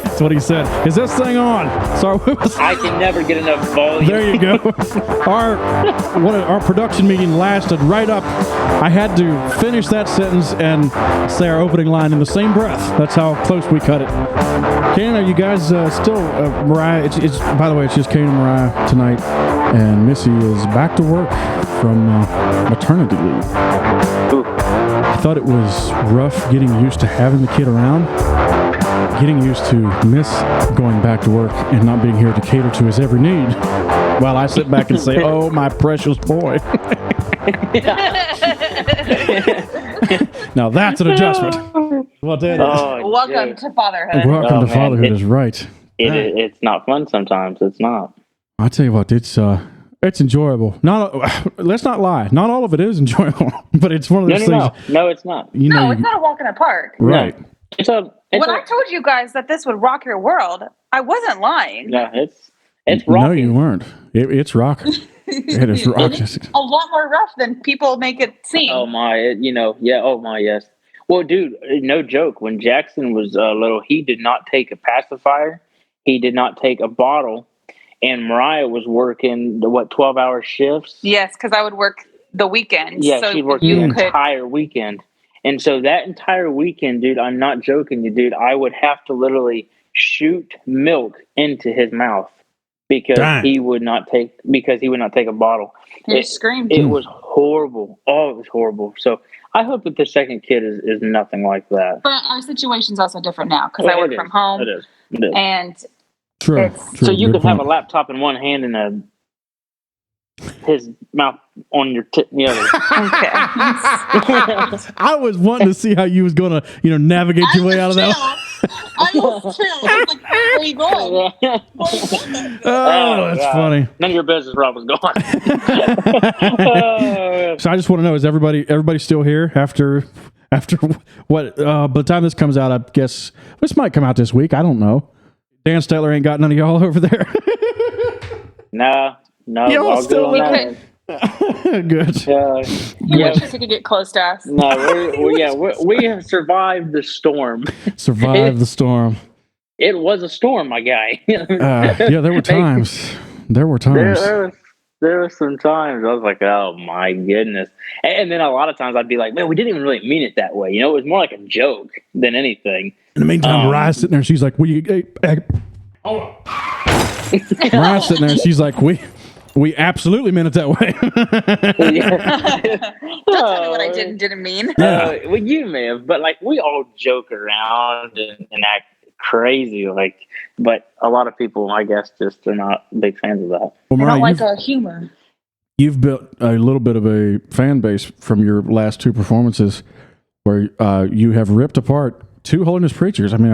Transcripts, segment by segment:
That's what he said. Is this thing on? Sorry, I can never get enough volume. there you go. Our production meeting lasted right up. I had to finish that sentence and say our opening line in the same breath. That's how close we cut it. Kane, are you guys still Mariah? It's by the way, it's just Kane and Mariah tonight, and Missy is back to work from maternity leave. Ooh. I thought it was rough getting used to having the kid around, getting used to Miss going back to work and not being here to cater to his every need, while I sit back and say, "Oh, my precious boy." Now that's an adjustment. Well, that is. Welcome to fatherhood. Welcome to fatherhood is right. It's not fun sometimes. It's not. I tell you what, it's enjoyable. Let's not lie. Not all of it is enjoyable, but it's one of those things. No, it's not. You know, it's not a walk in the park. Right. No. When I told you guys that this would rock your world, I wasn't lying. No, it's rocking. No, you weren't. It's rocking. It is rocking. It's a lot more rough than people make it seem. Oh my, oh my, yes. Well, dude, no joke. When Jackson was little, he did not take a pacifier. He did not take a bottle. And Mariah was working 12-hour shifts? Yes, because I would work the weekend. Yeah, so she'd work the entire weekend. And so that entire weekend, dude, I'm not joking you, dude, I would have to literally shoot milk into his mouth because he would not take a bottle. You screamed. It was horrible. Oh, it was horrible. So I hope that the second kid is nothing like that. But our situation's also different now because I work from home. It is. And True. So you could have a laptop in one hand and his mouth on your the other. Okay. I was wanting to see how you was gonna, navigate your way out of that. I was chill. I was like, where are you going? Oh, that's funny. None of your business, Rob was gone. So I just want to know, is everybody still here after what? By the time this comes out, I guess this might come out this week. I don't know. Dan Stetler ain't got none of y'all over there. No. Y'all still living. Good. He wishes he could get close to us. No, we have survived the storm. Survived the storm. It was a storm, my guy. Yeah, there were times. There were some times I was like, oh my goodness. And then a lot of times I'd be like, man, we didn't even really mean it that way. It was more like a joke than anything. In the meantime, Mariah's sitting there and she's like, hold on. Mariah's sitting there and she's like, we absolutely meant it that way. Don't tell me what I didn't mean. Well, you may have, but we all joke around and act crazy, but a lot of people, I guess, just are not big fans of that. Well, Mariah, I don't like our humor. You've built a little bit of a fan base from your last two performances, where you have ripped apart two holiness preachers. I mean,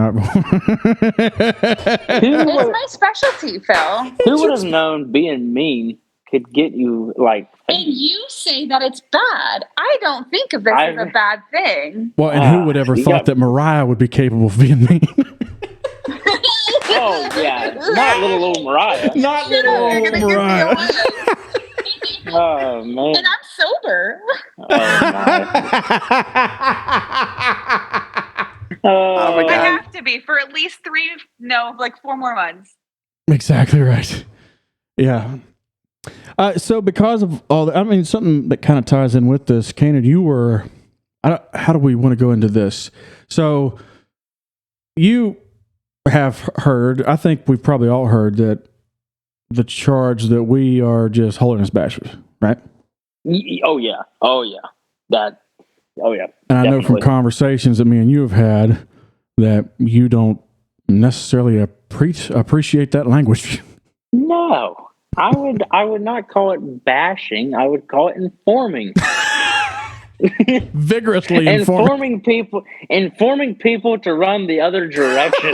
it's my specialty, Phil. Who would have known being mean could get you And you say that it's bad. I don't think of this as a bad thing. Well, and who would ever thought that Mariah would be capable of being mean? Oh yeah, not little old Mariah. Not little old Mariah. Oh man. And I'm sober. Oh my God. I have to be for at least 4 more months. Exactly right. Yeah. So because of all that, something that kind of ties in with this, Canaan, you were, how do we want to go into this? So you have heard, I think we've probably all heard that the charge that we are just holiness bashers, right? Oh yeah. And I know from conversations that me and you have had that you don't necessarily appreciate that language. No, I would not call it bashing. I would call it informing. Vigorously informing people to run the other direction.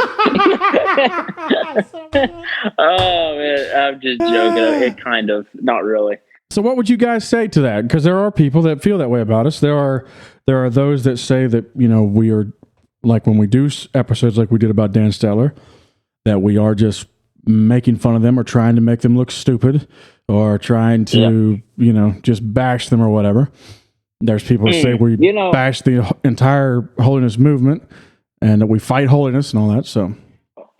Oh man, I'm just joking. It kind of, not really. So what would you guys say to that? Because there are people that feel that way about us. There are those that say that, we are, like when we do episodes like we did about Dan Stetler, that we are just making fun of them or trying to make them look stupid or trying to, just bash them or whatever. There's people who say we You know, bash the entire holiness movement and that we fight holiness and all that. So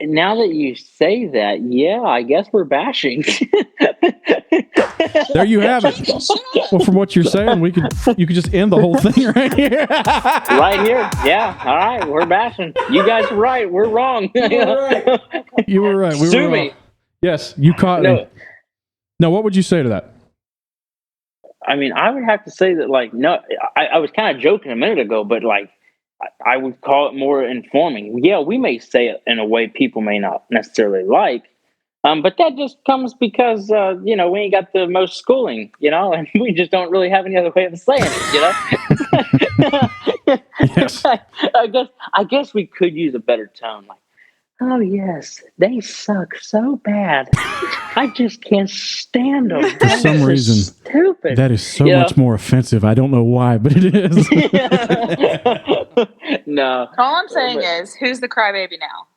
now that you say that, yeah, I guess we're bashing. there you have it. Well, from what you're saying, you could just end the whole thing right here. Right here. Yeah. All right. We're bashing. You guys are right. We're wrong. You were right. We Sue were me. wrong. Yes, you caught me. No, what would you say to that? I mean, I would have to say that, like, no, I was kind of joking a minute ago, but like, I would call it more informing. Yeah, we may say it in a way people may not necessarily like, but that just comes because we ain't got the most schooling, and we just don't really have any other way of saying it, Yes. I guess we could use a better tone, like, oh yes, they suck so bad. I just can't stand them. For some reason, stupid. That is so much more offensive. I don't know why, but it is. No. All I'm saying is, who's the crybaby now?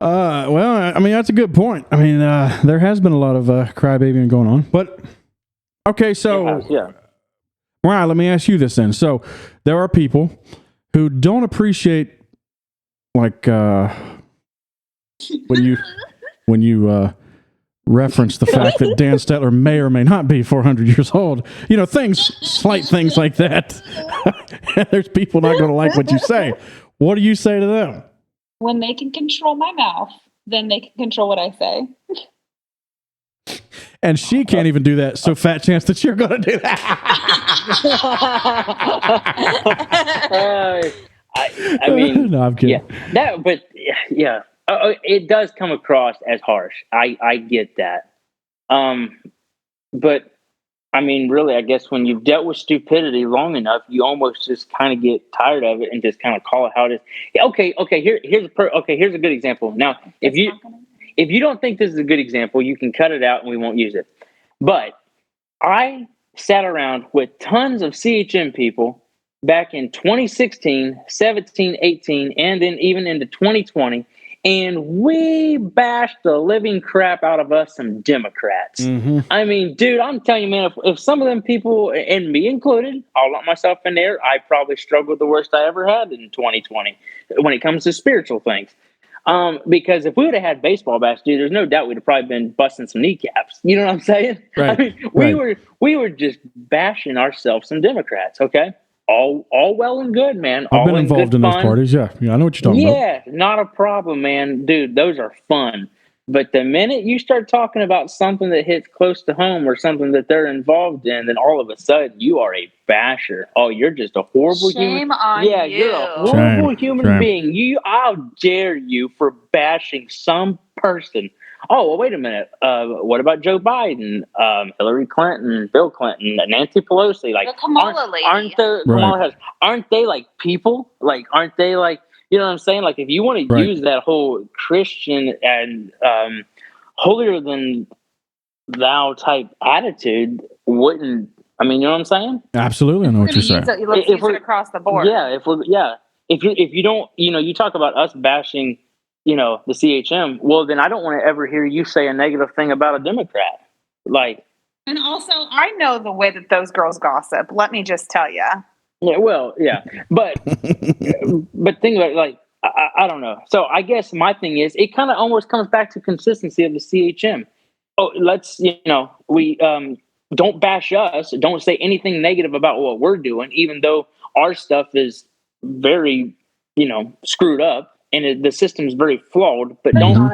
Well, I mean, that's a good point. I mean, there has been a lot of crybabying going on, but okay, so yeah. Ryan, let me ask you this then. So there are people who don't appreciate, like, when you reference the fact that Dan Stetler may or may not be 400 years old, slight things like that. There's people not going to like what you say. What do you say to them? When they can control my mouth, then they can control what I say. And she can't even do that, so fat chance that you're going to do that. I mean, no, I'm kidding. Yeah, it does come across as harsh. I get that. But I mean, really, I guess when you've dealt with stupidity long enough, you almost just kind of get tired of it and just kind of call it how it is. Yeah, okay. Here's a good example. Now, if you don't think this is a good example, you can cut it out and we won't use it. But I sat around with tons of CHM people back in 2016, 17, 18, and then even into 2020. And we bashed the living crap out of us some Democrats. Mm-hmm. I mean, dude, I'm telling you, man, if some of them people, and me included, I'll let myself in there, I probably struggled the worst I ever had in 2020 when it comes to spiritual things. Because if we would have had baseball bats, dude, there's no doubt we'd have probably been busting some kneecaps. You know what I'm saying? Right. I mean, we were just bashing ourselves some Democrats, okay? All well and good, man. I've been involved in those parties. Yeah, I know what you're talking about. Yeah, not a problem, man. Dude, those are fun. But the minute you start talking about something that hits close to home or something that they're involved in, then all of a sudden you are a basher. Oh, you're just a horrible Shame human. on yeah, you. You're a horrible human being. How dare you for bashing some person? Oh, well, wait a minute. What about Joe Biden, Hillary Clinton, Bill Clinton, Nancy Pelosi? Like, the Kamala lady. Aren't they like people? Like, aren't they like, you know what I'm saying? Like, if you want to use that whole Christian and holier than thou type attitude, you know what I'm saying? Absolutely, I know what you're saying. Let's use it across the board. Yeah, if you don't, you talk about us bashing, the CHM, well, then I don't want to ever hear you say a negative thing about a Democrat. Like, and also, I know the way that those girls gossip. Let me just tell you. Yeah, well, yeah, but think about it, like, I don't know. So I guess my thing is, it kind of almost comes back to consistency of the CHM. Oh, let's, we don't bash us. Don't say anything negative about what we're doing, even though our stuff is very, screwed up. And the system's very flawed, but don't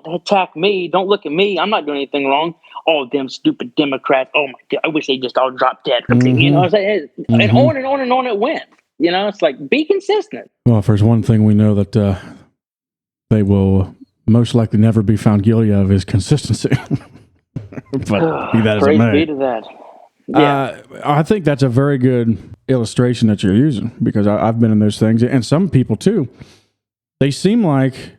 attack me. Don't look at me. I'm not doing anything wrong. Oh, them stupid Democrats. Oh my God, I wish they just all dropped dead. Mm-hmm. You know what I'm saying? And on and on and on it went. It's like, be consistent. Well, if there's one thing we know that they will most likely never be found guilty of is consistency. But be that as it may. Praise be to that. Yeah. I think that's a very good illustration that you're using, because I've been in those things, and some people too. They seem like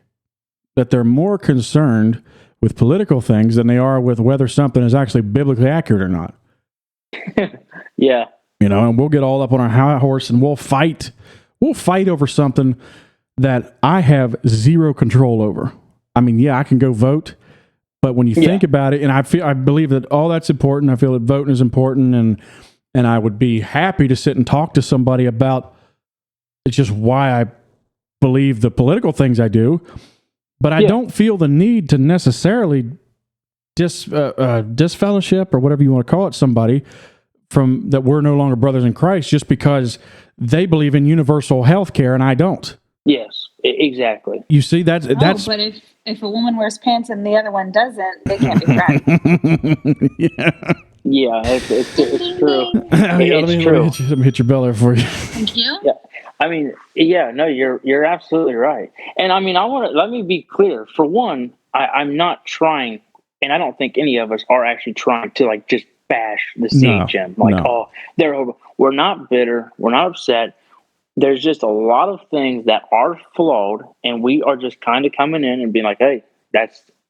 that they're more concerned with political things than they are with whether something is actually biblically accurate or not. Yeah. And we'll get all up on our high horse and we'll fight over something that I have zero control over. I mean, yeah, I can go vote. But when you think about it, and I believe that all that's important. I feel that voting is important, and and I would be happy to sit and talk to somebody about just why I believe the political things I do, but I don't feel the need to necessarily disfellowship or whatever you want to call it somebody from that we're no longer brothers in Christ just because they believe in universal health care and I don't. Yes, exactly. You see, that's but if a woman wears pants and the other one doesn't, they can't be friends. Yeah, it's true. It's true. Let me hit your bell there for you. Thank you. Yeah, I mean, no, you're absolutely right. And I mean, let me be clear. For one, I'm not trying, and I don't think any of us are actually trying to like just bash the scene, Jim. Like, oh, we're not bitter, we're not upset. There's just a lot of things that are flawed, and we are just kind of coming in and being like, hey,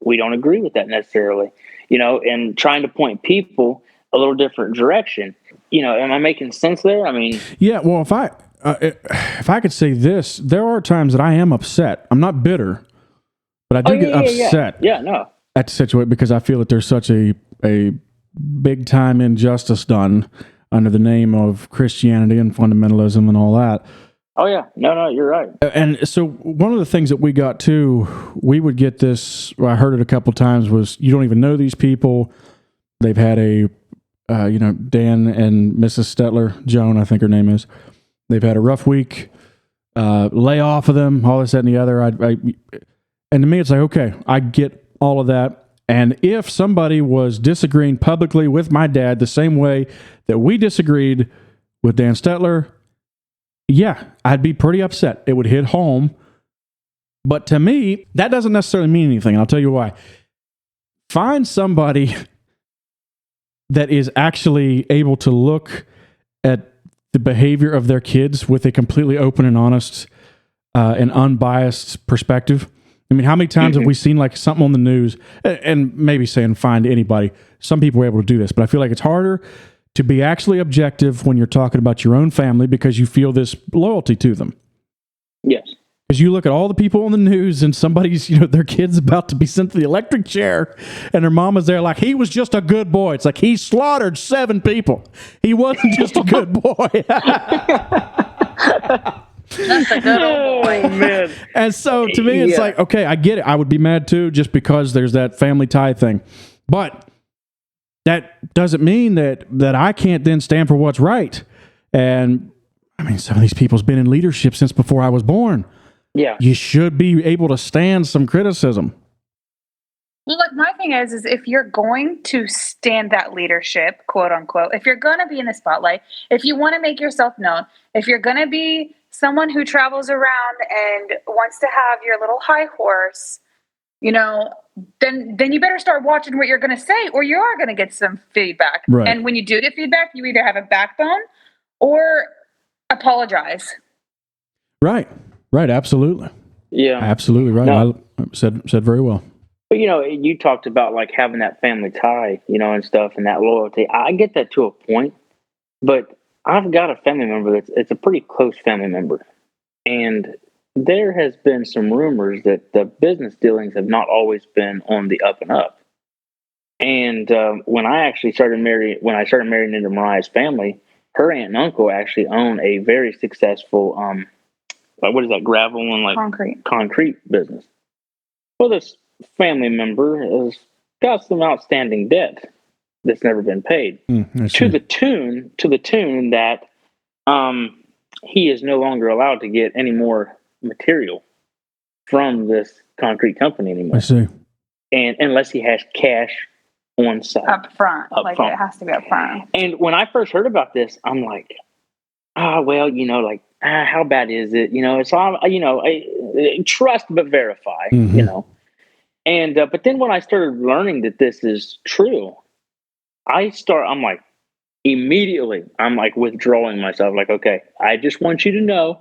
we don't agree with that necessarily, and trying to point people a little different direction. Am I making sense there? I mean, yeah. Well, if I could say this, there are times that I am upset. I'm not bitter, but I do get upset. Yeah, no. At the situation because I feel that there's such a big time injustice done under the name of Christianity and fundamentalism and all that. Oh yeah, no, you're right. And so one of the things that we got too, we would get this. I heard it a couple times. Was you don't even know these people. They've had a, Dan and Mrs. Stetler, Joan, I think her name is. They've had a rough week. Lay off of them. All this, that, and the other. And to me, it's like, okay, I get all of that. And if somebody was disagreeing publicly with my dad the same way that we disagreed with Dan Stetler, yeah, I'd be pretty upset. It would hit home. But to me, that doesn't necessarily mean anything. And I'll tell you why. Find somebody that is actually able to look at the behavior of their kids with a completely open and honest and unbiased perspective. I mean, how many times have we seen like something on the news and maybe saying find anybody? Some people are able to do this, but I feel like it's harder to be actually objective when you're talking about your own family because you feel this loyalty to them. Yes. Because you look at all the people on the news and somebody's, their kid's about to be sent to the electric chair and their mama's there like, he was just a good boy. It's like he slaughtered 7 people. He wasn't just a good boy. That's a good old boy. Oh, man. And so to me, it's like, okay, I get it. I would be mad too, just because there's that family tie thing. But that doesn't mean that I can't then stand for what's right. And I mean, some of these people's been in leadership since before I was born. Yeah. You should be able to stand some criticism. Well, look, my thing is if you're going to stand that leadership, quote unquote, if you're going to be in the spotlight, if you want to make yourself known, if you're going to be someone who travels around and wants to have your little high horse, then you better start watching what you're going to say, or you are going to get some feedback. Right. And when you do get feedback, you either have a backbone or apologize. Right. Absolutely. Yeah. Absolutely right. No. I said very well. But you talked about like having that family tie, and stuff, and that loyalty. I get that to a point, but I've got a family member it's a pretty close family member, and there has been some rumors that the business dealings have not always been on the up and up. And when I started marrying into Mariah's family, her aunt and uncle actually own a very successful what is that, gravel and like concrete business. Well, this family member has got some outstanding debt that's never been paid to the tune that he is no longer allowed to get any more material from this concrete company anymore. I see. And unless he has cash on site up front. It has to be up front. And when I first heard about this, I'm like, how bad is it? It's all, trust but verify, And but then when I started learning that this is true, I'm like withdrawing myself. Like, okay, I just want you to know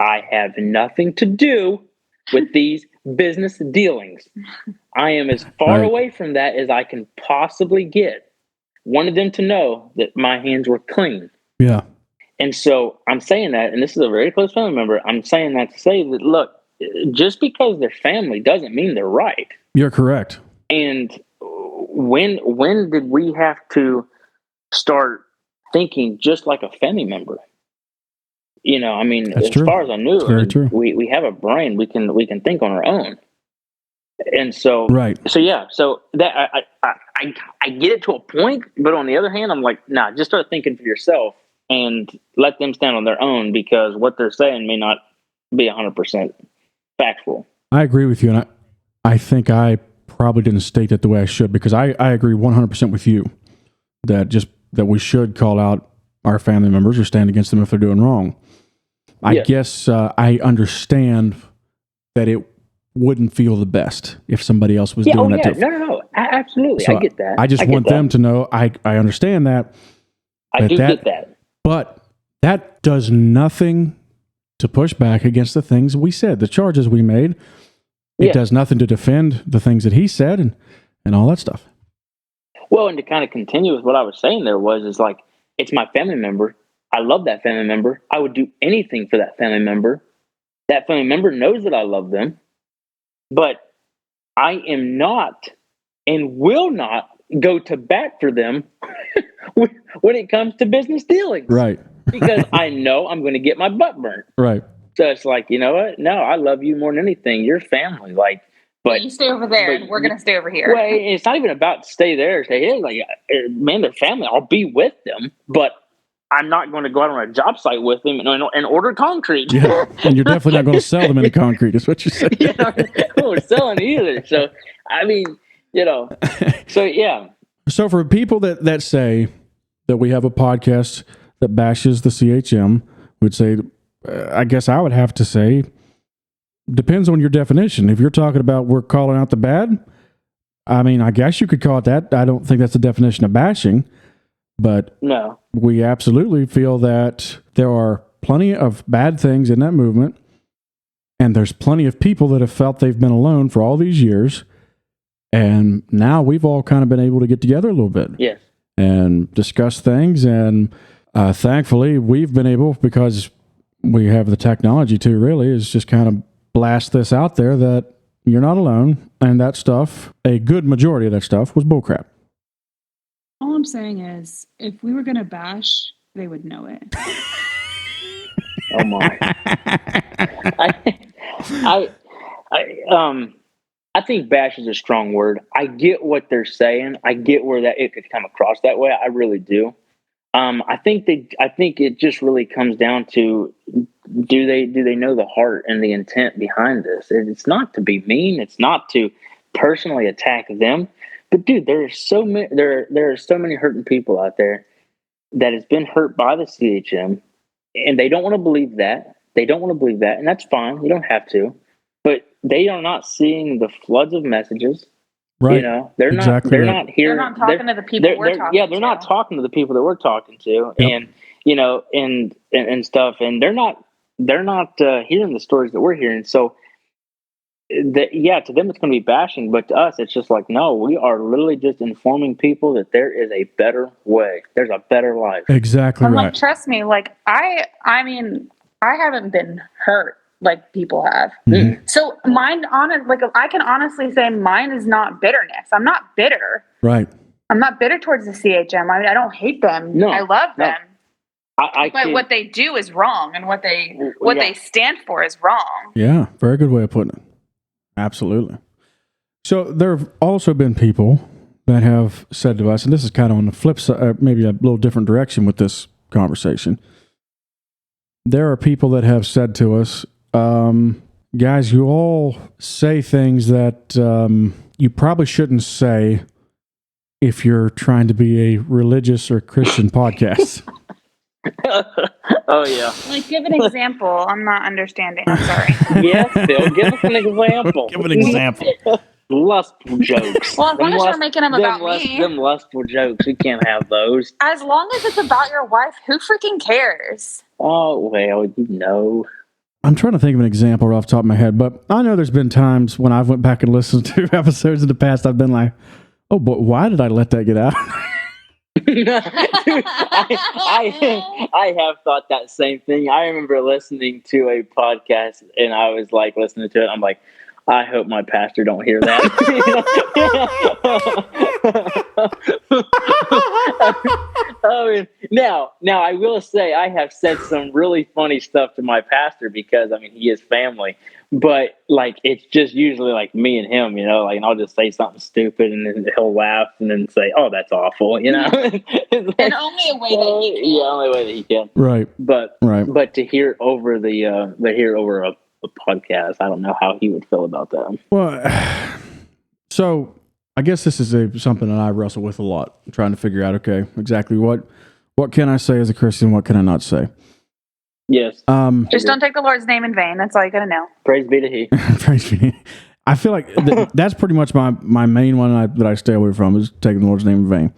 I have nothing to do with these business dealings. I am as far away from that as I can possibly get. Wanted them to know that my hands were clean. Yeah. And so I'm saying that, and this is a very close family member, I'm saying that to say that, look, just because they're family doesn't mean they're right. You're correct. And when did we have to start thinking just like a family member. You know, I mean, That's as true. far as I knew, That's very true. we have a brain. We can think on our own. And so, Right. So yeah, so that I get it to a point, but on the other hand, I'm like, nah, just start thinking for yourself and let them stand on their own, because what they're saying may not be 100% factual. I agree with you, and I think I probably didn't state it the way I should, because I agree 100% with you that we should call out our family members or stand against them if they're doing wrong. I guess I understand that it wouldn't feel the best if somebody else was doing that. No, absolutely, So I get that. I just want them to know I understand that. I do get that, but that does nothing to push back against the things we said, the charges we made. It does nothing to defend the things that he said and all that stuff. Well, and to kind of continue with what I was saying there is like, it's my family member. I love that family member. I would do anything for that family member. That family member knows that I love them, but I am not and will not go to bat for them when it comes to business dealings. Right. Because I know I'm going to get my butt burnt. Right. So it's like, you know what? No, I love you more than anything. You're family. Like, but you stay over there and we're going to stay over here. Well, it's not even about stay there. Say, hey, like, man, they're family. I'll be with them, but I'm not going to go out on a job site with them and order concrete. Yeah, and you're definitely not going to sell them any concrete, is what you're saying. Yeah, I won't sell any either. So, I mean, you know, so yeah. So for people that say that we have a podcast that bashes the CHM, would say, I guess I would have to say, depends on your definition. If you're talking about we're calling out the bad, I mean, I guess you could call it that. I don't think that's the definition of bashing, but no, we absolutely feel that there are plenty of bad things in that movement, and there's plenty of people that have felt they've been alone for all these years, and now we've all kind of been able to get together a little bit. Yes. And discuss things, and thankfully we've been able, because we have the technology to really, is just kind of blast this out there that you're not alone, and that stuff, a good majority of that stuff, was bullcrap. All I'm saying is, if we were going to bash, they would know it. Oh my! I think bash is a strong word. I get what they're saying. I get where that it could come across that way. I really do. I think it just really comes down to, do they know the heart and the intent behind this? It's not to be mean. It's not to personally attack them. But dude, there are so many hurting people out there that has been hurt by the CHM, and they don't want to believe that. And that's fine. You don't have to. But they are not seeing the floods of messages. Right. You know, they're exactly not. They're right. not here. They're not talking to the people we're talking to. Yeah, they're not talking to the people that we're talking to, Yep. and you know, and stuff, and they're not hearing the stories that we're hearing. So, to them it's going to be bashing, but to us it's just like, no, we are literally just informing people that there is a better way. There's a better life. Exactly I'm right. like, trust me, like I mean, I haven't been hurt like people have. Mm-hmm. So mine, I can honestly say mine is not bitterness. I'm not bitter. Right. I'm not bitter towards the CHM. I mean, I don't hate them. No, I love them. But can't. what they do is wrong, and what they stand for is wrong. Yeah, very good way of putting it. Absolutely. So there have also been people that have said to us, and this is kind of on the flip side, maybe a little different direction with this conversation. There are people that have said to us, guys, you all say things that you probably shouldn't say if you're trying to be a religious or Christian podcast. Oh yeah. Like, give an example. I'm not understanding. I'm sorry. Yes, Phil, give us an example. Give an example. Lustful jokes. Well, as long as you're making them about me. Them lustful jokes, we can't have those. As long as it's about your wife, who freaking cares? Oh, well, you know. I'm trying to think of an example right off the top of my head, but I know there's been times when I've went back and listened to episodes in the past, I've been like, oh, but why did I let that get out? Dude, I have thought that same thing. I remember listening to a podcast, and I was like listening to it. I'm like, I hope my pastor don't hear that. I mean, now I will say I have said some really funny stuff to my pastor because I mean he is family, but like it's just usually like me and him, you know, like and I'll just say something stupid and then he'll laugh and then say, "Oh, that's awful," you know. In only a way that he can. Yeah, only way that he can. Right. But Right. but to hear over a podcast, I don't know how he would feel about that. Well, so I guess this is something that I wrestle with a lot, trying to figure out, okay, exactly what can I say as a Christian, what can I not say? Yes. Just don't take the Lord's name in vain. That's all you got to know. Praise be to He. Praise be. I feel like that's pretty much my main one that I stay away from is taking the Lord's name in vain.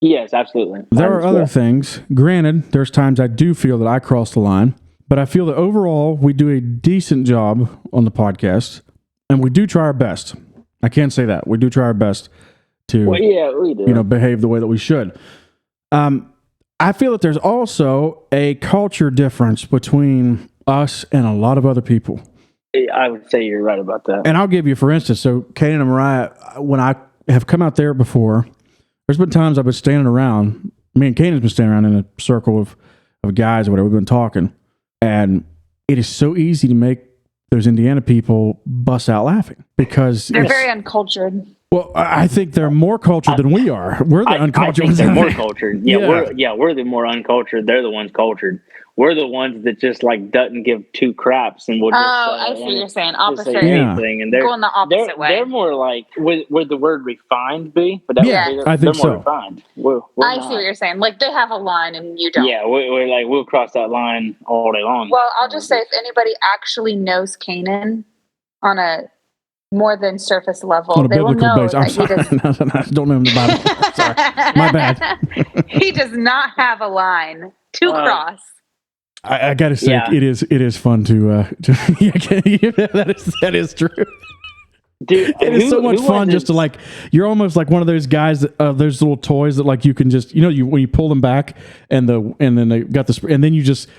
Yes, absolutely. There are other things. Granted, there's times I do feel that I cross the line. But I feel that overall, we do a decent job on the podcast, and we do try our best. I can say that. We do try our best to we do. Behave the way that we should. I feel that there's also a culture difference between us and a lot of other people. I would say you're right about that. And I'll give you, for instance, so Kanan and Mariah, when I have come out there before, there's been times I've been standing around, me and Kanan's been standing around in a circle of guys or whatever, we've been talking. And it is so easy to make those Indiana people bust out laughing because they're very uncultured. Well, I think they're more cultured than we are. We're the uncultured ones. They're more cultured. We're the more uncultured. They're the ones cultured. We're the ones that just like doesn't give two craps and will just I see what you're saying. Opposite. Anything. And they're going the opposite way. They're more like would the word refined be? But I think they're more refined. I see what you're saying. Like they have a line and you don't. Yeah, we're like we'll cross that line all day long. Well, I'll just say if anybody actually knows Kanan on a more than surface level, on a they will biblical know base. I'm sorry. I don't know him the Bible. Sorry. My bad. He does not have a line to cross. I got to say, it is fun to that is true. Dude, it is so much fun just to like, you're almost like one of those guys that those little toys that like you can just, when you pull them back and then they got the, and then you just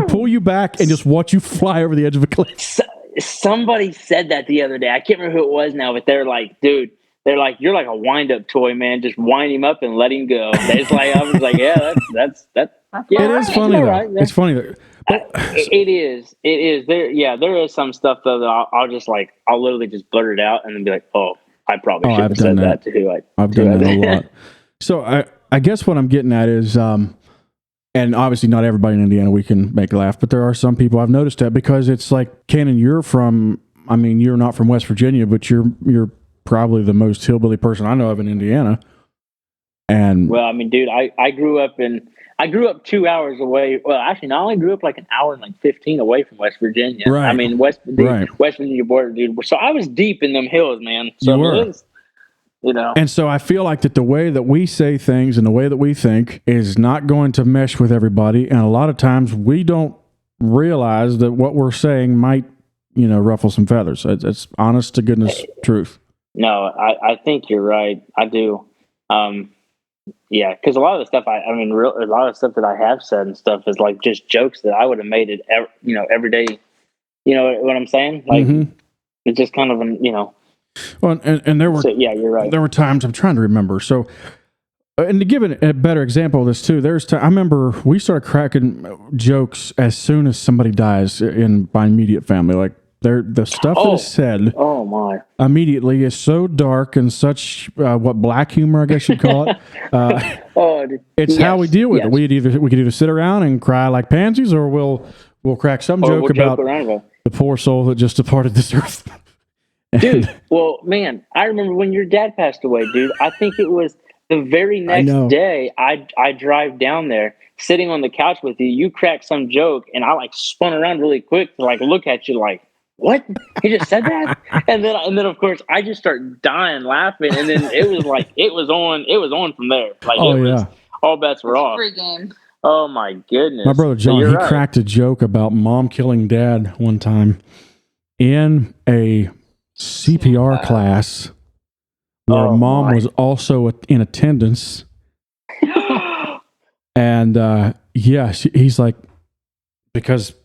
pull you back and just watch you fly over the edge of a cliff. Somebody said that the other day. I can't remember who it was now, but they're like, dude, you're like a wind-up toy, man. Just wind him up and let him go. It's like I was like, yeah, that's. Yeah, it is funny though. Right. It's funny though. It is. There is some stuff though that I'll literally just blurt it out and then be like, oh, I probably should have said that to who I've done that a lot. So I guess what I'm getting at is, and obviously not everybody in Indiana we can make laugh, but there are some people I've noticed that because it's like, Kanan, you're not from West Virginia, but you're probably the most hillbilly person I know of in Indiana. And well, I mean, dude, I grew up 2 hours away. Well, actually, no, I only grew up like an hour and like 15 away from West Virginia. Right. I mean, West Virginia border, dude. So I was deep in them hills, man. So you were. And so I feel like that the way that we say things and the way that we think is not going to mesh with everybody. And a lot of times we don't realize that what we're saying might, ruffle some feathers. It's honest to goodness truth. No, I think you're right. I do. Yeah, because a lot of the stuff a lot of stuff that I have said and stuff is like just jokes that I would have made it, every day. You know what I'm saying? Like it's just kind of Well, and there were you're right. There were times I'm trying to remember. So, and to give a better example of this too, I remember we started cracking jokes as soon as somebody dies in my immediate family, like. The stuff that is said immediately is so dark and such black humor, I guess you'd call it. It's how we deal with it. We could either sit around and cry like pansies, or we'll crack some joke about the poor soul that just departed this earth. Dude, well, man, I remember when your dad passed away, dude. I think it was the very next day. I drive down there, sitting on the couch with you. You cracked some joke, and I like spun around really quick to like look at you like. What? He just said that? and then of course I just start dying laughing, and then it was on from there. Like all bets were off. Free game. Oh my goodness. My brother John, cracked a joke about mom killing dad one time in a CPR class where mom was also in attendance. And he's like, because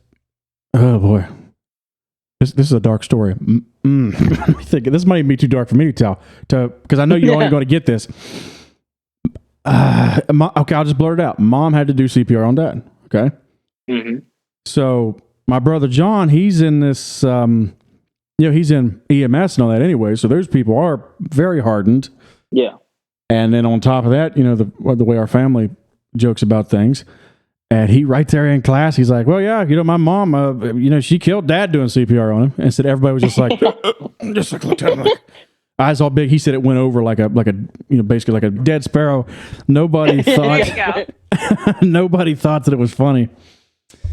oh boy. This is a dark story. Let me think. This might even be too dark for me to tell. Because I know you're only going to get this. Okay, I'll just blurt it out. Mom had to do CPR on Dad. Okay. Mm-hmm. So my brother John, he's in this. He's in EMS and all that anyway. So those people are very hardened. Yeah. And then on top of that, the way our family jokes about things. And he right there in class, he's like, well, yeah, my mom, she killed Dad doing CPR on him. And said everybody was just like, just like looked at him like eyes all big. He said it went over like a basically like a dead sparrow. Nobody thought nobody thought that it was funny.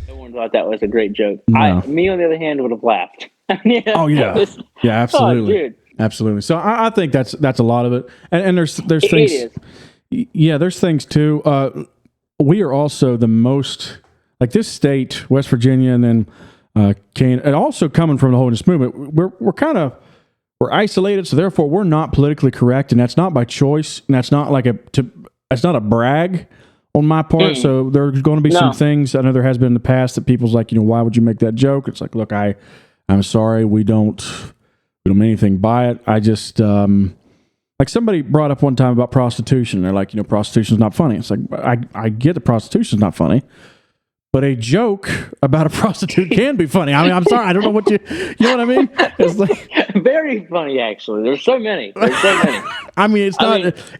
No one thought that was a great joke. No. Me on the other hand would have laughed. Oh yeah, yeah, absolutely, dude. Absolutely. So I think that's a lot of it. And there's things. It is. Yeah, there's things too. We are also the most, like this state, West Virginia, and then and also coming from the Holiness movement, we're isolated, so therefore we're not politically correct, and that's not by choice, and that's not that's not a brag on my part. So there's going to be some things, I know there has been in the past, that people's like, why would you make that joke? It's like, look, I'm sorry, we don't mean anything by it. I just like somebody brought up one time about prostitution. They're like, prostitution's not funny. It's like, I get that prostitution's not funny, but a joke about a prostitute can be funny. I mean, I'm sorry, I don't know what you know what I mean? It's like very funny, actually. There's so many. I mean,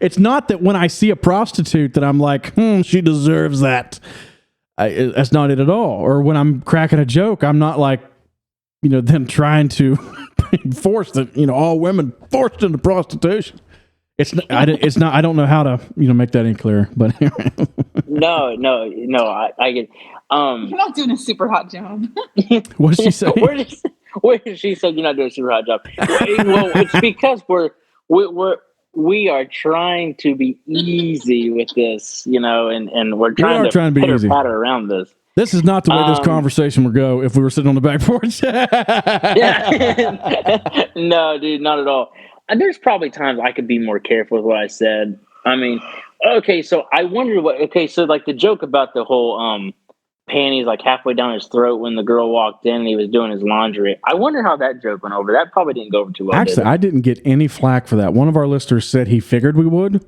it's not that when I see a prostitute that I'm like, she deserves that. That's not it at all. Or when I'm cracking a joke, I'm not like, them trying to force that, all women forced into prostitution. It's not. I don't know how to make that any clearer. But no. I get. You're not doing a super hot job. What did she say? Where did she say you're not doing a super hot job? Well, it's because we are trying to be easy with this, and we're trying to be easy. Patter around this. This is not the way this conversation would go if we were sitting on the back porch. No, dude, not at all. There's probably times I could be more careful with what I said. I mean, okay, so I wonder so like the joke about the whole panties like halfway down his throat when the girl walked in and he was doing his laundry. I wonder how that joke went over. That probably didn't go over too well. Actually, I didn't get any flack for that. One of our listeners said he figured we would,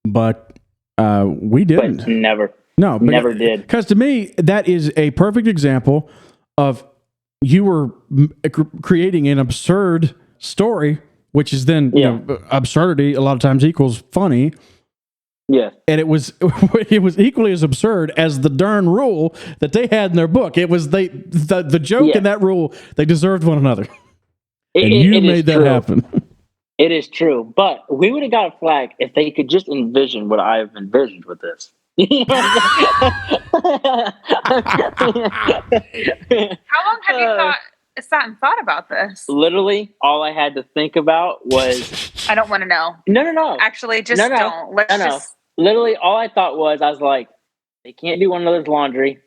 but we didn't. But never. No, never did. Because to me, that is a perfect example of you were creating an absurd story, which is then absurdity a lot of times equals funny. Yeah, and it was equally as absurd as the darn rule that they had in their book. It was the joke and that rule, they deserved one another, and you made that happen. It is true, but we would have got a flag if they could just envision what I've envisioned with this. How long have you sat and thought about this? Literally, all I had to think about was... I don't want to know. No. Actually, just don't. Let's just... Literally, all I thought was, I was like, they can't do one another's laundry.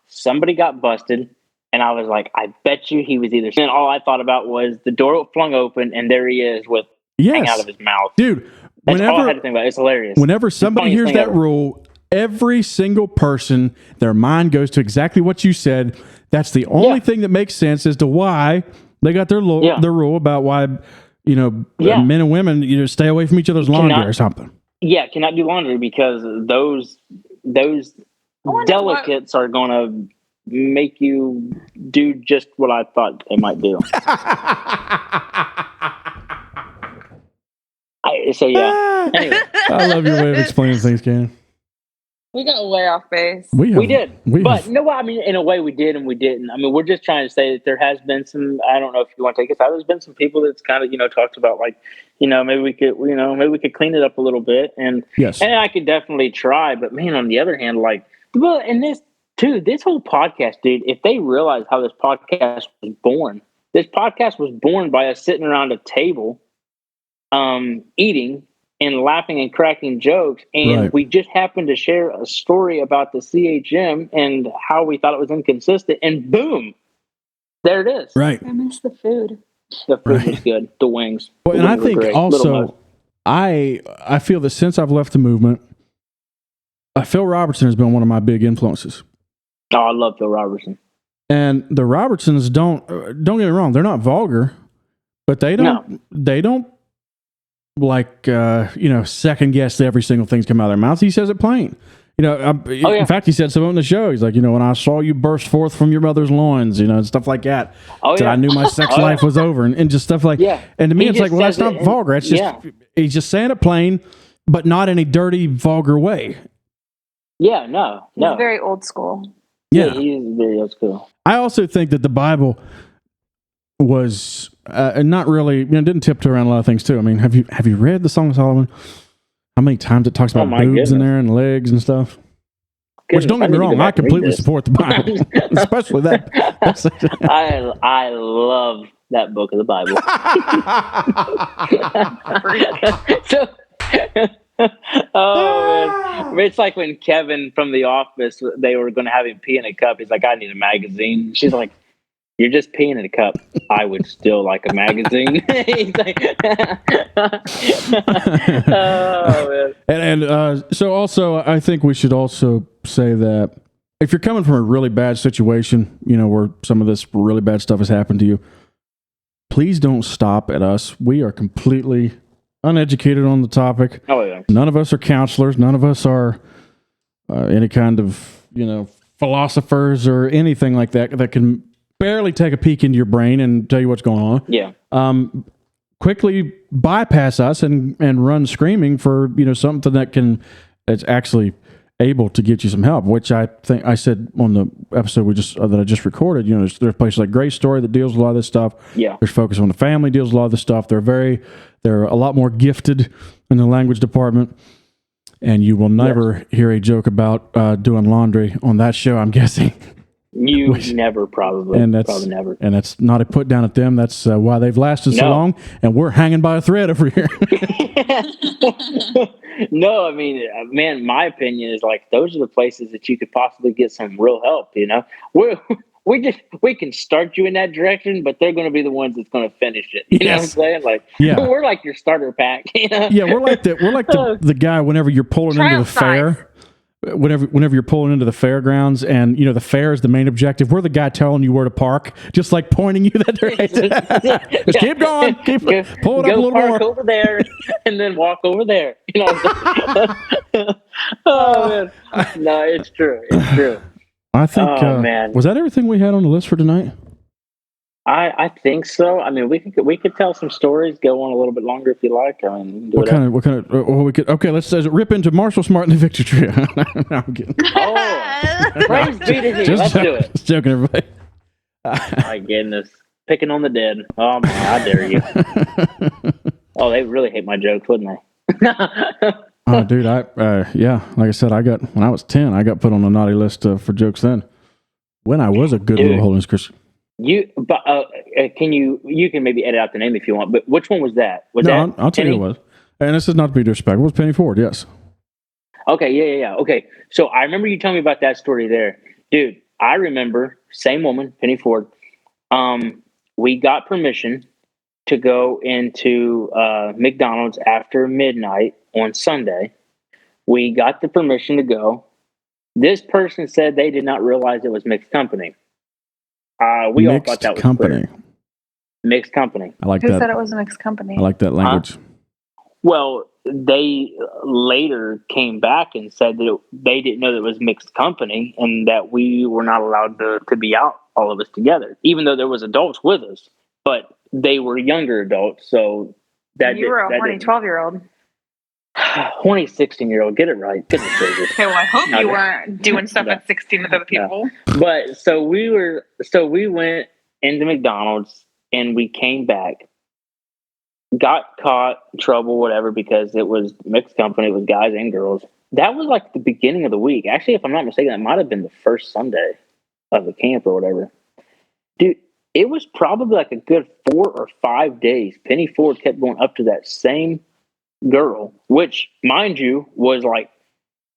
Somebody got busted. And I was like, I bet you he was either... And all I thought about was the door flung open, and there he is with hang out of his mouth. Dude, that's all I had to think about. It's hilarious. Whenever somebody hears that rule, every single person, their mind goes to exactly what you said. That's the only thing that makes sense as to why they got their rule about why, men and women, stay away from each other's laundry or something. Yeah, cannot do laundry because those delicates are going to make you do just what I thought they might do. Anyway. I love your way of explaining things, Ken. We got way off base. We did. But no, I mean, in a way we did and we didn't. I mean, we're just trying to say that there has been some, I don't know if you want to take us out, there's been some people that's kind of, talked about like, maybe we could clean it up a little bit. And, and I could definitely try, but man, on the other hand, like, well, and this too, this whole podcast, dude, if they realize how this podcast was born by us sitting around a table, eating and laughing and cracking jokes, and we just happened to share a story about the CHM and how we thought it was inconsistent, and boom, there it is. Right. I miss the food. The food was good. The wings. Well, and I think also, I feel that since I've left the movement, Phil Robertson has been one of my big influences. Oh, I love Phil Robertson. And the Robertsons don't get me wrong, they're not vulgar, but they don't like second guess every single thing's come out of their mouth. He says it plain. In fact, he said something on the show. He's like, when I saw you burst forth from your mother's loins, and stuff like that. I knew my sex life was over, and just stuff like. Yeah. And to me, it's like, well, that's not vulgar. It's just he's just saying it plain, but not in a dirty, vulgar way. Yeah, no. He's very old school. Yeah, he is very old school. I also think that the Bible was not really, didn't tiptoe around a lot of things too. I mean, have you read the Song of Solomon? How many times it talks about boobs in there and legs and stuff? Which, don't get me wrong, I completely support the Bible, especially that. I love that book of the Bible. Man, it's like when Kevin from The Office, they were going to have him pee in a cup. He's like, I need a magazine. She's like, you're just peeing in a cup. I would still like a magazine. He's like, oh, man. And so also, I think we should also say that if you're coming from a really bad situation, where some of this really bad stuff has happened to you, please don't stop at us. We are completely uneducated on the topic. Oh, yeah. None of us are counselors. None of us are any kind of, philosophers or anything like that can barely take a peek into your brain and tell you what's going on. Yeah. Quickly bypass us and run screaming for, something that's actually able to get you some help, which I think I said on the episode that I just recorded. There's places like Grace Story that deals with a lot of this stuff. Yeah. There's Focus on the Family deals with a lot of this stuff. They're a lot more gifted in the language department, and you will never hear a joke about doing laundry on that show, I'm guessing. Never, probably. And that's probably never. And that's not a put down at them. That's why they've lasted so long, and we're hanging by a thread over here. No, I mean, man, my opinion is like those are the places that you could possibly get some real help. We can start you in that direction, but they're going to be the ones that's going to finish it. You know what I'm saying? Like, we're like your starter pack. Yeah, we're like the guy whenever you're pulling into the fair. Whenever you're pulling into the fairgrounds and the fair is the main objective, we're the guy telling you where to park, just like pointing you that direction. Just keep going, pull it up a little more over there, and then walk over there. Oh man, no, it's true. I think. Man, was that everything we had on the list for tonight? I think so. I mean, we could tell some stories, go on a little bit longer if you like. I mean, what kind of? We could. Okay, let's rip into Marshall Smart and the Victory Trio. No, I'm kidding. Oh, praise be to you. Let's do it. Just joking, everybody. My goodness, picking on the dead. Oh man, I dare you. Oh, they really hate my jokes, wouldn't they? Oh, dude, like I said, when I was 10, I got put on a naughty list for jokes then. When I was a good little holiness Christian. Can you can maybe edit out the name if you want, but which one was that? I'll tell you what it was. And this is not to be disrespectful. It was Penny Ford, yes. Okay, yeah. Okay, so I remember you telling me about that story there. Dude, I remember, same woman, Penny Ford. We got permission to go into McDonald's after midnight on Sunday. We got the permission to go. This person said they did not realize it was mixed company. We all thought that was company. Mixed company. I like that. Who said it was a mixed company? I like that language. Well, they later came back and said that they didn't know that it was mixed company and that we were not allowed to be out, all of us together, even though there was adults with us, but they were younger adults. So that you were a horny 12-year-old. Horny 16-year-old, get it right. Goodness gracious. Okay, well, I hope you weren't doing stuff at 16 with other people. But so we went into McDonald's and we came back, got caught, trouble, whatever, because it was mixed company, it was guys and girls. That was like the beginning of the week. Actually, if I'm not mistaken, that might have been the first Sunday of the camp or whatever. Dude, it was probably like a good 4 or 5 days. Penny Ford kept going up to that same girl, which, mind you, was like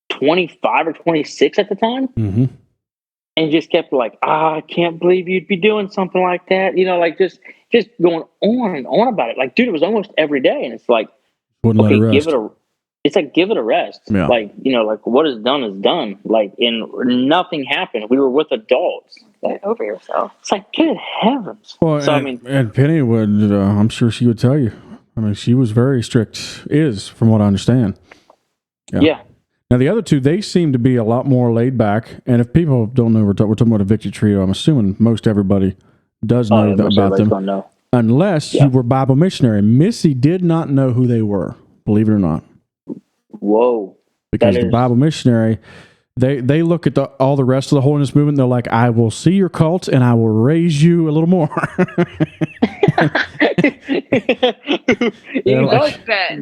25 or 26 at the time. Mm-hmm. And just kept like, I can't believe you'd be doing something like that. Like just going on and on about it. Like, dude, it was almost every day. And it's like, Wouldn't okay, let her rest. it's like, give it a rest. Yeah. Like, like what is done is done. Like, and nothing happened. We were with adults. Get over yourself. It's like, good heavens. Well, So, and Penny would, I'm sure she would tell you. I mean, she was very strict, from what I understand. Yeah. Now, the other two, they seem to be a lot more laid back. And if people don't know, we're talking about a Victory Trio. I'm assuming most everybody does know about them. Know. Unless you were Bible missionary. Missy did not know who they were, believe it or not. Whoa. Because the Bible missionary, they look at all the rest of the holiness movement. They're like, I will see your cult and I will raise you a little more.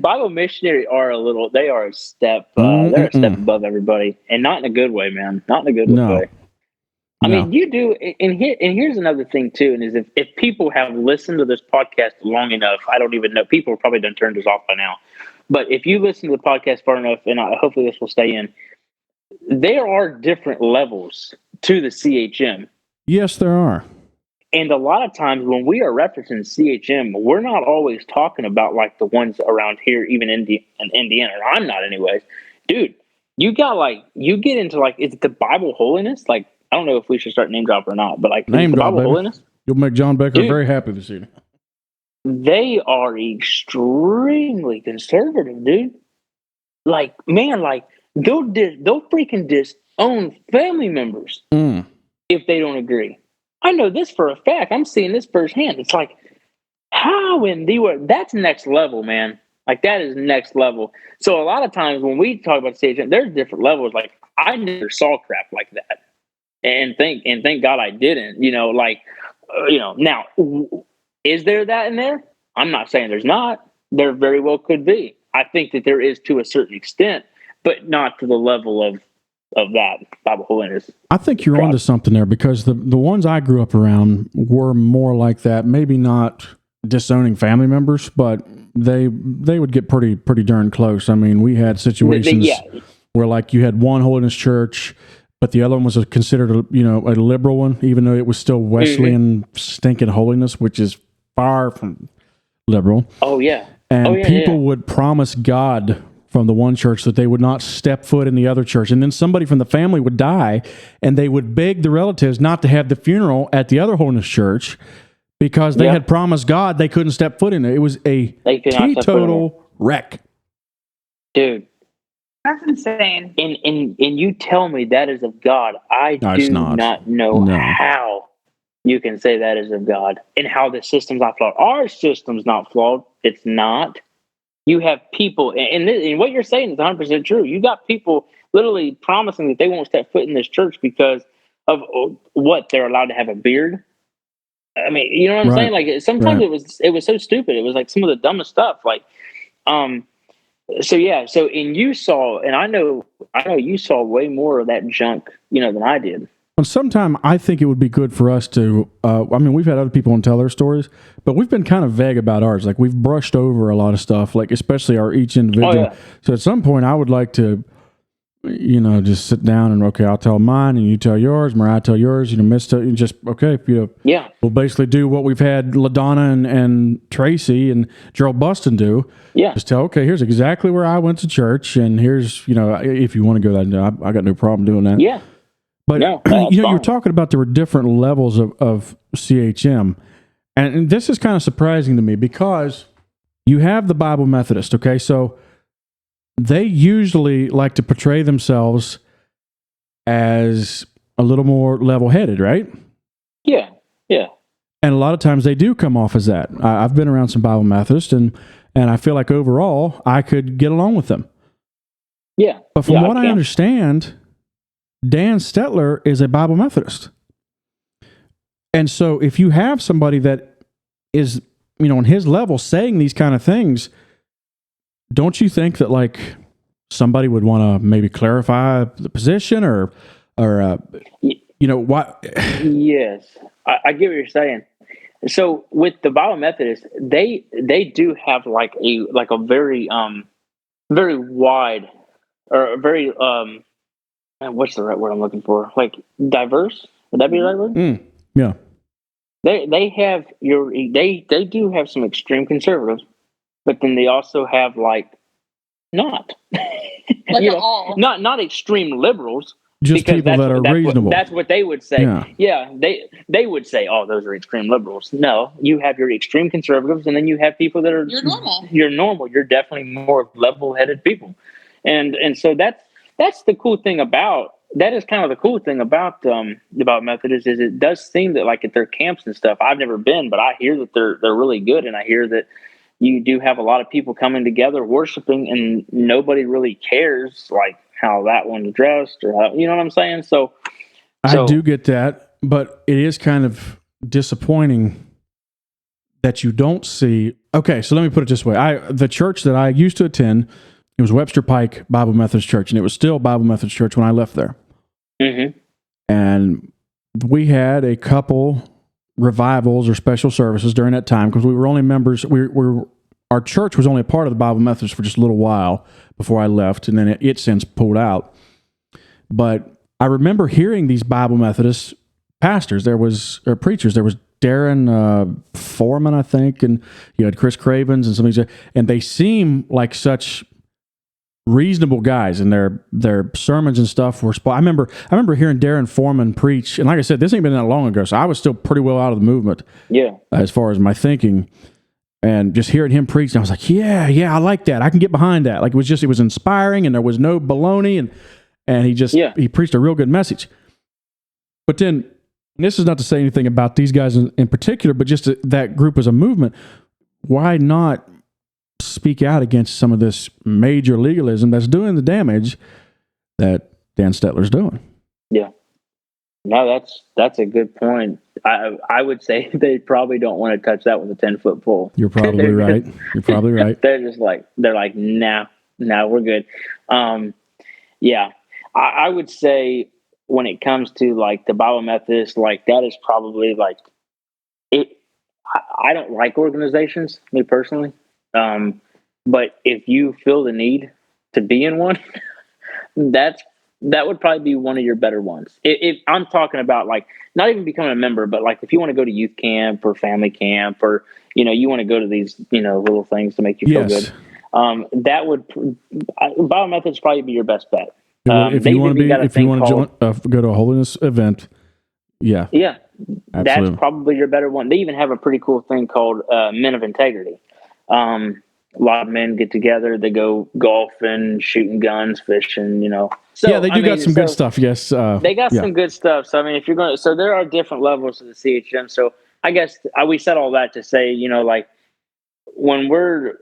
Bible missionary they are a step, they're a step above everybody, and not in a good way, man. Not in a good way. I mean, you do, and here's another thing too, and is if people have listened to this podcast long enough, I don't even know, people probably done turned this off by now, but if you listen to the podcast far enough, and hopefully this will stay in, there are different levels to the CHM. Yes, there are. And a lot of times when we are referencing CHM, we're not always talking about like the ones around here, even in Indiana, or I'm not anyways. Dude, you get into like, is it the Bible Holiness? Like, I don't know if we should start name drop or not, but like name the drop, Bible baby. Holiness. You'll make John Becker very happy this evening. They are extremely conservative, dude. Like, man, like they'll freaking disown family members if they don't agree. I know this for a fact. I'm seeing this firsthand. It's like, how in the world? That's next level, man. Like, that is next level. So a lot of times when we talk about CHM, there's different levels. Like, I never saw crap like that, and thank God I didn't. Now, is there that in there? I'm not saying there's not. There very well could be. I think that there is to a certain extent, but not to the level of that Bible Holiness. I think you're onto something there, because the ones I grew up around were more like that. Maybe not disowning family members, but they would get pretty darn close. I mean, we had situations where like you had one Holiness church, but the other one was considered a liberal one, even though it was still Wesleyan stinking holiness, which is far from liberal. Oh yeah. And people would promise God from the one church that they would not step foot in the other church. And then somebody from the family would die, and they would beg the relatives not to have the funeral at the other Holiness church because they had promised God they couldn't step foot in it. It was a teetotal wreck. Dude. That's insane. And you tell me that is of God. I do not know how you can say that is of God, and how the system's not flawed. Our system's not flawed. It's not. You have people, and what you're saying is 100% true. You got people literally promising that they won't step foot in this church because of what, they're allowed to have a beard. I mean, you know what I'm saying? Like, sometimes it was so stupid. It was like some of the dumbest stuff. Like, so and you saw, and I know you saw way more of that junk, than I did. And sometime I think it would be good for us to, we've had other people tell their stories, but we've been kind of vague about ours. Like, we've brushed over a lot of stuff, like especially our each individual. Oh, yeah. So at some point I would like to, just sit down and, okay, I'll tell mine and you tell yours, Mariah tell yours, we'll basically do what we've had LaDonna and Tracy and Gerald Buston do. Yeah. Just tell, okay, here's exactly where I went to church, and here's, if you want to go that, I got no problem doing that. Yeah. But, you're talking about there were different levels of CHM. And this is kind of surprising to me, because you have the Bible Methodist, okay? So they usually like to portray themselves as a little more level-headed, right? Yeah, yeah. And a lot of times they do come off as that. I've been around some Bible Methodists, and I feel like overall I could get along with them. Yeah. But from what I understand, Dan Stetler is a Bible Methodist. And so if you have somebody that is, on his level saying these kind of things, don't you think that like somebody would want to maybe clarify the position or what? Yes, I get what you're saying. So with the Bible Methodists, they do have like a very very wide, or very what's the right word I'm looking for? Like, diverse? Would that be the right word? Yeah. They do have some extreme conservatives, but then they also have like not. Like You know, all. not extreme liberals. Just Because people that are reasonable. That's what they would say. Yeah. Yeah, they would say, "Oh, those are extreme liberals." No, you have your extreme conservatives, and then you have people that are You're normal. You're normal. You're definitely more level-headed people, and so that's the cool thing about that is kind of the cool thing about Methodists is it does seem that like at their camps and stuff. I've never been, but I hear that they're really good, and I hear that you do have a lot of people coming together worshiping, and nobody really cares like how that one's dressed or how, you know what I'm saying? So I do get that, but it is kind of disappointing that you don't see. Okay, so let me put it this way. The church that I used to attend, it was Webster Pike Bible Methodist Church, and it was still Bible Methodist Church when I left there. Mm-hmm. And we had a couple revivals or special services during that time because we were only members. Our church was only a part of the Bible Methodist for just a little while before I left, and then it since pulled out. But I remember hearing these Bible Methodist pastors. Preachers. There was Darren Foreman, I think, and you had Chris Cravens and some of these, and they seem like such reasonable guys, and their sermons and stuff were. I remember hearing Darren Foreman preach, and like I said, this ain't been that long ago, so I was still pretty well out of the movement. Yeah, as far as my thinking. And just hearing him preach, I was like, yeah, I like that. I can get behind that. Like it was inspiring, and there was no baloney, and he preached a real good message. But then, and this is not to say anything about these guys in particular, but just that group as a movement, why not speak out against some of this major legalism that's doing the damage that Dan Stetler's doing? Yeah. No, that's a good point. I would say they probably don't want to touch that with a 10-foot pole. You're probably right. You're probably right. They're like, nah, we're good. Yeah, I would say when it comes to like the Bible Methodist, like that is probably like it. I don't like organizations, me personally. But if you feel the need to be in one, that would probably be one of your better ones. If I'm talking about like not even becoming a member, but like if you want to go to youth camp or family camp, or you want to go to these little things to make you feel good, that would Bible Methodist probably be your best bet. If you want to go to a holiness event, yeah, absolutely. That's probably your better one. They even have a pretty cool thing called Men of Integrity. A lot of men get together. They go golfing, shooting guns, fishing. So yeah, they got some good stuff. Yes, they got some good stuff. So I mean, if you're going, so there are different levels of the CHM. So I guess we said all that to say, like when we're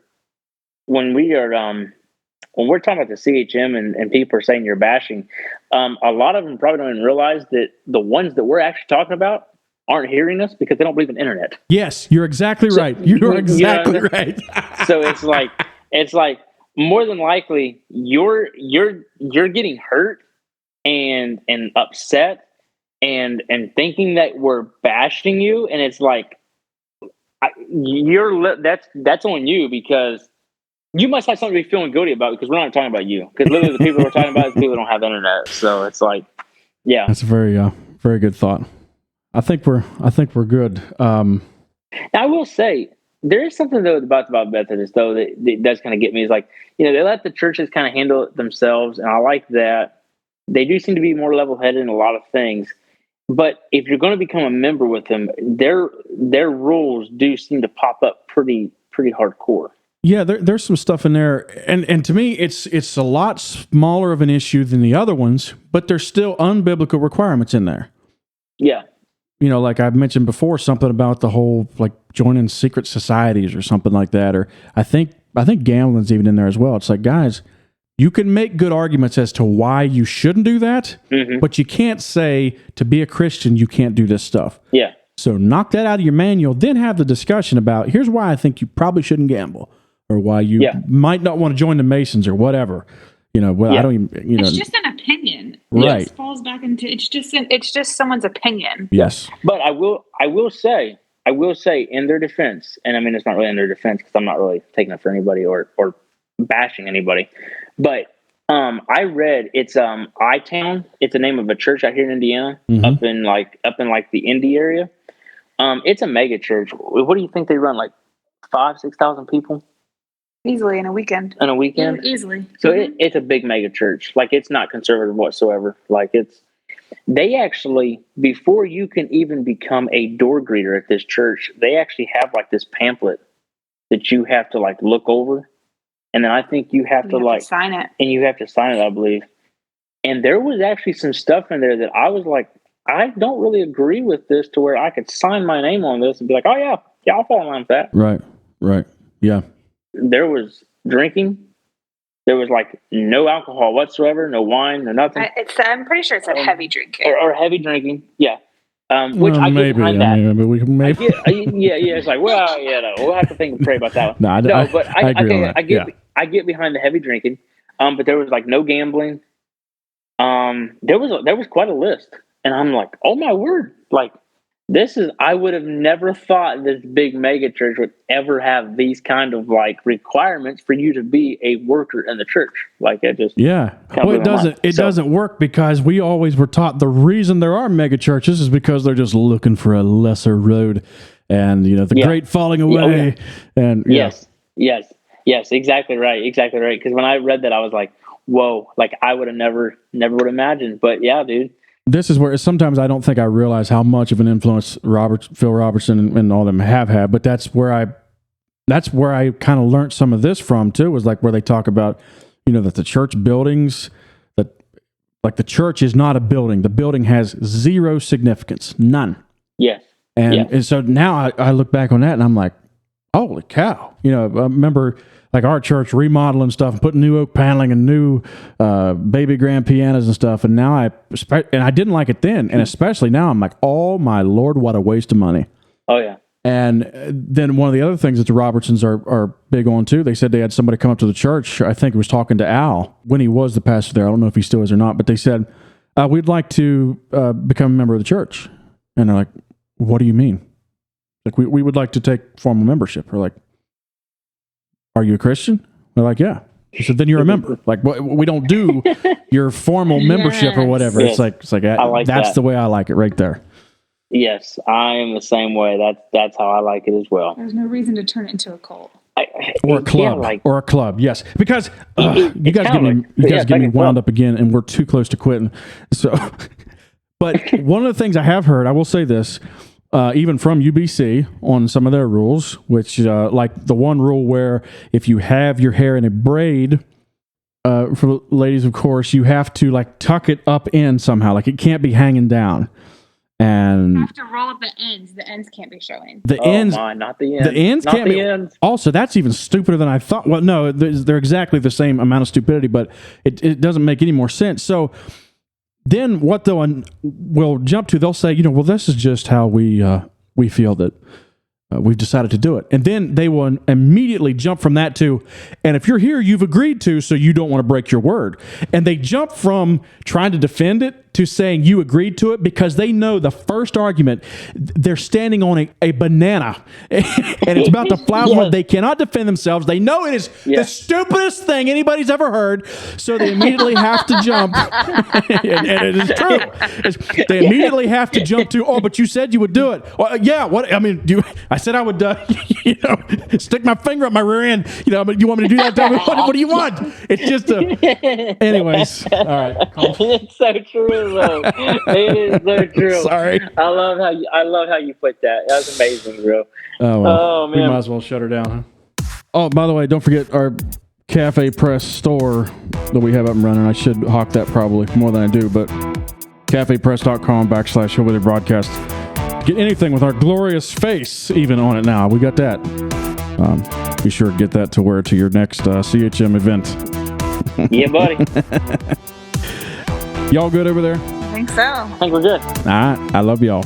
talking about the CHM and people are saying you're bashing, a lot of them probably don't even realize that the ones that we're actually talking about aren't hearing us because they don't believe in internet. Yes, you're exactly right. You're exactly right. So it's like more than likely you're getting hurt and upset and thinking that we're bashing you, and it's like that's on you because you must have something to be feeling guilty about because we're not talking about you. Because literally the people we're talking about is people who don't have internet. So it's like, yeah, that's a very very good thought. I think we're good. Now, I will say there is something though about Methodists though that does kind of get me. Is like they let the churches kind of handle it themselves, and I like that. They do seem to be more level-headed in a lot of things. But if you're going to become a member with them, their rules do seem to pop up pretty hardcore. Yeah, there's some stuff in there, and to me, it's a lot smaller of an issue than the other ones, but there's still unbiblical requirements in there. Yeah. Like I've mentioned before, something about the whole like joining secret societies or something like that, or I think gambling's even in there as well. It's like, guys, you can make good arguments as to why you shouldn't do that, but you can't say to be a Christian you can't do this stuff. Yeah. So knock that out of your manual, then have the discussion about here's why I think you probably shouldn't gamble, or why you might not want to join the Masons or whatever. I don't even. It's just an opinion. Right. It falls back into it's just someone's opinion. Yes. But I will say in their defense, and I mean it's not really in their defense because I'm not really taking it for anybody or bashing anybody, but I read it's I-Town. It's the name of a church out here in Indiana, up in the Indy area. It's a mega church. What do you think they run? Like 5,000-6,000 people? Easily in a weekend. On a weekend? Easily. So it's a big mega church. Like, it's not conservative whatsoever. Like, they actually, before you can even become a door greeter at this church, they actually have like this pamphlet that you have to like look over. And then I think you have to sign it. And you have to sign it, I believe. And there was actually some stuff in there that I was like, I don't really agree with this, to where I could sign my name on this and be like, oh yeah, I'll fall in line with that. Right. Yeah. There was drinking. There was like no alcohol whatsoever, no wine, no nothing. I'm pretty sure it said heavy drinking. Or heavy drinking, yeah. Which I get behind that. Yeah, it's like, well, no, we'll have to think and pray about that one. I get behind the heavy drinking. But there was like no gambling. There was quite a list, and I'm like, oh my word, like, I would have never thought this big mega church would ever have these kind of like requirements for you to be a worker in the church. Like, it just, well, it doesn't work, because we always were taught the reason there are mega churches is because they're just looking for a lesser road, and great falling away. And yes, exactly right. Because when I read that, I was like, whoa, like, I would have never would imagined. But yeah, dude. This is where sometimes I don't think I realize how much of an influence Phil Robertson and all them have had, but that's where I kind of learned some of this from too, was like where they talk about, that the church buildings, that like the church is not a building. The building has zero significance, none. Yes. And so now I look back on that and I'm like, holy cow. I remember like our church remodeling stuff and putting new oak paneling and new baby grand pianos and stuff. And now I didn't like it then. And especially now I'm like, oh my Lord, what a waste of money. Oh yeah. And then one of the other things that the Robertsons are big on too, they said they had somebody come up to the church. I think it was talking to Al when he was the pastor there. I don't know if he still is or not, but they said, we'd like to become a member of the church. And they're like, what do you mean? Like, we would like to take formal membership. We're like, are you a Christian? They're like, yeah. He said, then you're a member. Like, we don't do your formal membership or whatever. Yes. It's like that's the way I like it right there. Yes, I am the same way. That's how I like it as well. There's no reason to turn it into a cult. Or a club. Yes, because you guys get me wound up again, and we're too close to quitting. So, but one of the things I have heard, I will say this, even from UBC on some of their rules, which like the one rule where if you have your hair in a braid, for ladies, of course, you have to like tuck it up in somehow, like it can't be hanging down. And you have to roll up the ends. The ends can't be showing. Not the ends. The ends can't be. Ends. Also, that's even stupider than I thought. Well, no, they're exactly the same amount of stupidity, but it doesn't make any more sense. So then what we'll jump to, they'll say, well, this is just how we feel that we've decided to do it. And then they will immediately jump from that to, and if you're here, you've agreed to, so you don't want to break your word. And they jump from trying to defend it to saying you agreed to it, because they know the first argument, they're standing on a banana and it's about to fly. Yes. They cannot defend themselves. They know it is the stupidest thing anybody's ever heard. So they immediately have to jump. and it is true. They immediately have to jump to, but you said you would do it. Well, yeah. What? I mean, I said I would, stick my finger up my rear end. But you want me to do that? Tell me, what do you want? It's just anyways. All right. It's so true. It is so true. Sorry. I love how you put that. That's amazing, bro. Oh man. We might as well shut her down, huh? Oh, by the way, don't forget our Cafe Press store that we have up and running. I should hawk that probably more than I do, but cafepress.com/Hillbilly Broadcast. Get anything with our glorious face even on it now. We got that. Be sure to get that to wear to your next CHM event. Yeah, buddy. Y'all good over there? I think so. I think we're good. All right. I love y'all.